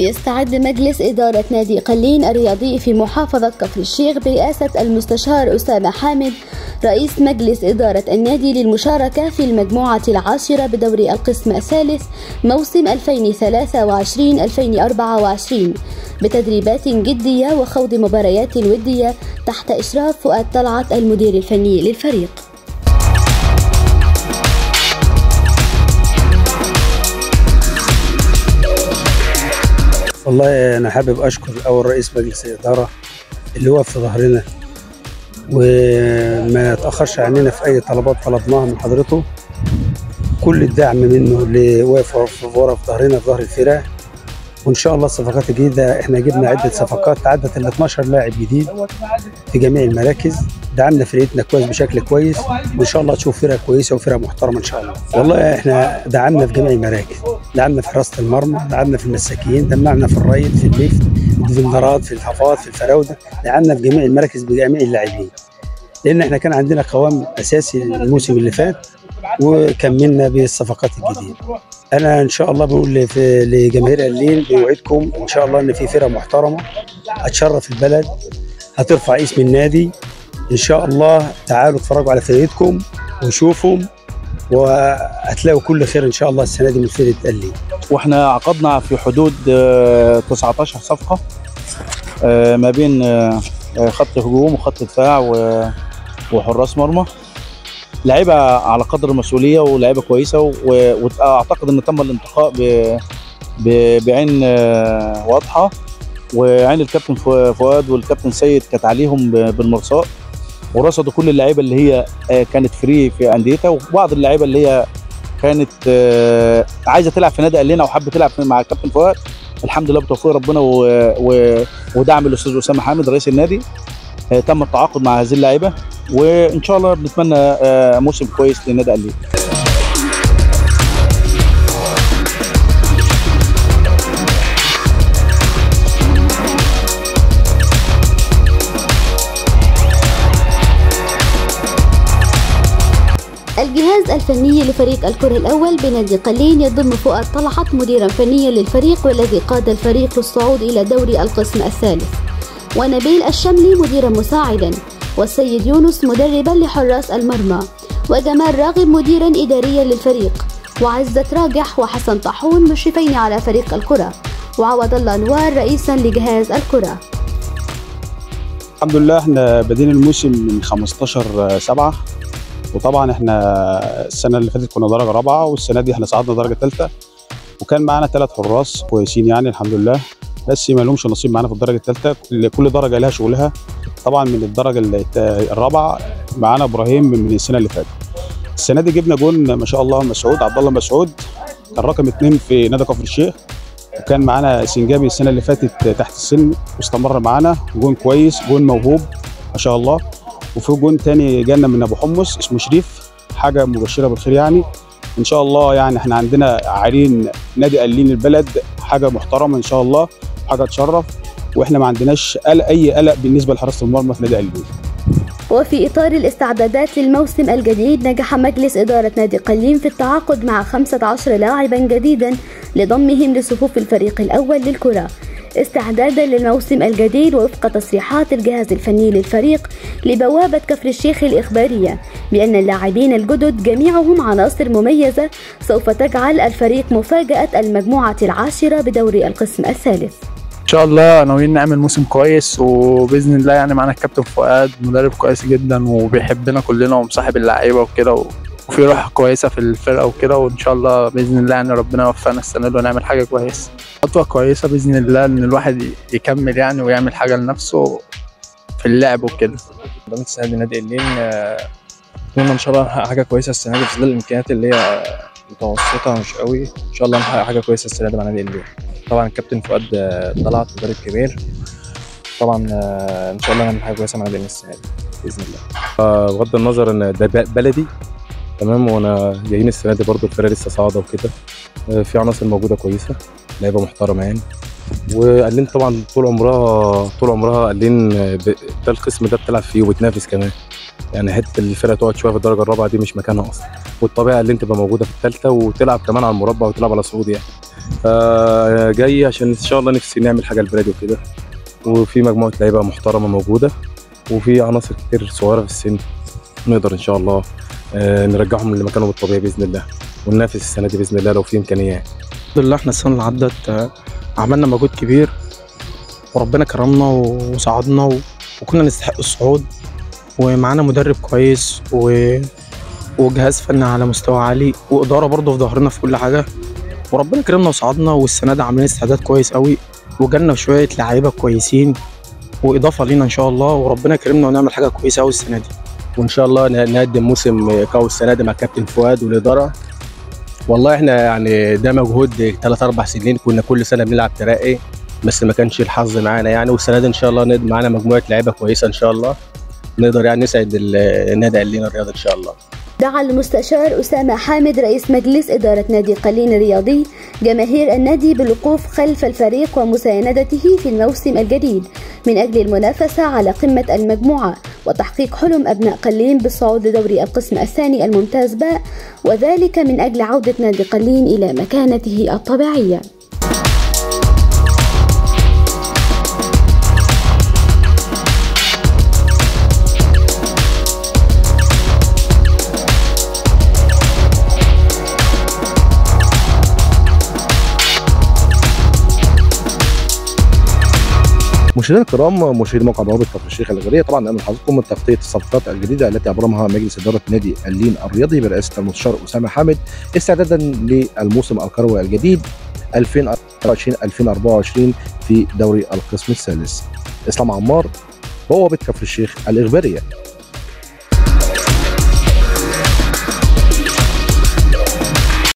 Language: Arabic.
يستعد مجلس إدارة نادي قلين الرياضي في محافظة كفر الشيخ برئاسة المستشار أسامة حامد رئيس مجلس إدارة النادي للمشاركة في المجموعة العاشرة بدوري القسم الثالث موسم 2023-2024 بتدريبات جدية وخوض مباريات ودية تحت إشراف فؤاد طلعت المدير الفني للفريق. والله أنا حابب أشكر أول رئيس مجلس الإدارة اللي وقف في ظهرنا وما تأخرش عننا في أي طلبات طلبناها من حضرته. كل الدعم منه اللي واقف في ظهرنا في ظهر الفرقة، وإن شاء الله الصفقات الجديدة إحنا جبنا عدة صفقات عدت ال 12 لاعب جديد في جميع المراكز. دعمنا فرقتنا كويس بشكل كويس، وإن شاء الله تشوف فرقة كويسة وفرقة محترمة إن شاء الله. والله إحنا دعمنا في جميع المراكز، دعمنا في حراسة المرمى، دعمنا في المساكين، دعمنا في الريد، في الليفت، في النارات، في الحفاظ، في الفراودة، دعمنا في جميع المراكز بجميع اللاعبين، لأن إحنا كان عندنا قوام أساسي الموسم اللي فات وكملنا بالصفقات الجديدة. أنا إن شاء الله بقول لجماهير قلين بوعدكم إن شاء الله إن في فرقة محترمة هتشرف البلد، هترفع اسم النادي إن شاء الله. تعالوا اتفرجوا على فرقتكم وشوفهم وهتلاقوا كل خير إن شاء الله السنة دي من فرقة قلين. وإحنا عقدنا في حدود 19 صفقة ما بين خط هجوم وخط دفاع وحراس مرمى، لعيبه على قدر المسؤوليه ولاعيبه كويسه، واعتقد ان تم الانتقاء بعين واضحه، وعين الكابتن فؤاد والكابتن سيد كانت عليهم بالمرصاد، ورصدوا كل اللعيبه اللي هي كانت فري في انديتها، وبعض اللعيبه اللي هي كانت عايزه تلعب في نادي قلنا وحابه تلعب مع الكابتن فؤاد. الحمد لله بتوفيق ربنا ودعم الاستاذ اسامه حامد رئيس النادي تم التعاقد مع هذه اللعيبه، وان شاء الله بنتمنى موسم كويس للنادي قلين. الجهاز الفني لفريق الكرة الأول بنادي قلين يضم فؤاد طلعت مديرا فنيا للفريق والذي قاد الفريق للصعود إلى دوري القسم الثالث، ونبيل الشملي مديرا مساعدا، والسيد يونس مدربا لحراس المرمى، وجمال راغب مديرا إداريا للفريق، وعزة راجح وحسن طاحون مشرفين على فريق الكرة، وعوض الله نوار رئيسا لجهاز الكرة. الحمد لله احنا بادئين الموسم من 15/7، وطبعا احنا السنة اللي فاتت كنا درجة رابعة، والسنة دي احنا صعدنا درجة ثالثة، وكان معانا 3 حراس كويسين يعني الحمد لله، بس ما لهمش نصيب معانا في الدرجة الثالثة. كل درجة لها شغلها. طبعا من الدرجة الرابعة معانا ابراهيم من السنة اللي فاتت. السنة دي جبنا جون ما شاء الله مسعود عبد الله مسعود، كان رقم 2 في نادي كفر الشيخ، وكان معانا سنجابي السنة اللي فاتت تحت السن واستمر معانا، جون كويس، جون موهوب ما شاء الله. وفي جون تاني جانا من ابو حمص اسمه شريف، حاجة مبشرة بالخير يعني ان شاء الله. يعني احنا عندنا عارين نادي قلين البلد، حاجة محترمة ان شاء الله، حاجة تشرف، واحنا ما عندناش اي قلق بالنسبة لحراسة المرمى في نادي قلين. وفي إطار الاستعدادات للموسم الجديد نجح مجلس إدارة نادي قلين في التعاقد مع 15 لاعبا جديدا لضمهم لصفوف الفريق الأول للكرة استعدادا للموسم الجديد، ووفق تصريحات الجهاز الفني للفريق لبوابة كفر الشيخ الإخبارية بأن اللاعبين الجدد جميعهم عناصر مميزة سوف تجعل الفريق مفاجأة المجموعة العاشرة بدوري القسم الثالث. ان شاء الله ناويين نعمل موسم كويس، وباذن الله يعني معانا الكابتن فؤاد مدرب كويس جدا وبيحبنا كلنا ومصاحب اللعيبه وكده، وفي روح كويسه في الفرقه وكده، وان شاء الله باذن الله يعني ربنا يوفقنا السنه دي ونعمل حاجه كويسه، خطوه كويسه باذن الله ان الواحد يكمل يعني ويعمل حاجه لنفسه في اللعب وكده. انضميت السنه دي نادي قلين، اتمنى ان شاء الله نحقق حاجه كويسه السنه دي في ظل الامكانيات اللي هي متوسطه مش قوي، ان شاء الله نحقق حاجه كويسه السنه دي مع نادي قلين. طبعا الكابتن فؤاد طلعت مدرب كبير، طبعا ان شاء الله نعمل حاجه كويسه مع نادي قلين السنه دي باذن الله. بغض النظر ان ده بلدي تمام، وانا جايين السنه دي برضو الفرقه لسه صاعده وكده، في عناصر موجوده كويسه، لعيبه محترمه يعني، وقلين طبعا طول عمرها قلين ده القسم ده بتلعب فيه وبتنافس كمان، يعني حته الفرقه تقعد شويه في الدرجه الرابعه دي مش مكانها اصلا، والطبيعي قلين تبقى موجوده في الثالثه وتلعب كمان على المربع وتلعب على صعود يعني. جاي عشان ان شاء الله نفسي نعمل حاجه لبلدي وكده، وفي مجموعه لعيبه محترمه موجوده، وفي عناصر كتير صغيره في السن نقدر ان شاء الله نرجعهم لمكانهم الطبيعي باذن الله، وننافس السنه دي باذن الله لو في امكانيات. الحمد لله احنا السنه اللي عدت عملنا مجهود كبير وربنا كرمنا وصعدنا وكنا نستحق الصعود، ومعانا مدرب كويس وجهاز فني على مستوى عالي واداره برضه في ظهرنا في كل حاجه، وربنا كرمنا وصعدنا. والسنه دي عاملين استعداد كويس قوي، وجالنا شويه لعيبه كويسين واضافه لينا ان شاء الله، وربنا كرمنا ونعمل حاجه كويسه قوي السنه دي. وان شاء الله نقدم موسم قوي السنه دي مع كابتن فؤاد والاداره. والله احنا يعني ده مجهود 3-4 سنين كنا كل سنه بنلعب ترقي، بس ما كانش الحظ معانا يعني، والسنه دي ان شاء الله معانا مجموعه لعيبه كويسه ان شاء الله نقدر يعني نسعد النادي قلينا الرياضي ان شاء الله. دعا المستشار أسامة حامد رئيس مجلس إدارة نادي قلين الرياضي جماهير النادي بالوقوف خلف الفريق ومساندته في الموسم الجديد من أجل المنافسة على قمة المجموعة وتحقيق حلم أبناء قلين بالصعود لدوري القسم الثاني الممتاز باء، وذلك من أجل عودة نادي قلين إلى مكانته الطبيعية. مشاهدينا الكرام، مشاهدي موقع بوابه كفر الشيخ الغربيه، طبعا نامل حضراتكم من تغطيه الصفقات الجديده التي ابرمها مجلس اداره نادي قلين الرياضي برئاسه المستشار اسامه حامد استعدادا للموسم الكروي الجديد 2023-2024 في دوري القسم الثالث. اسلام عمار، بوابه كفر الشيخ الإخبارية.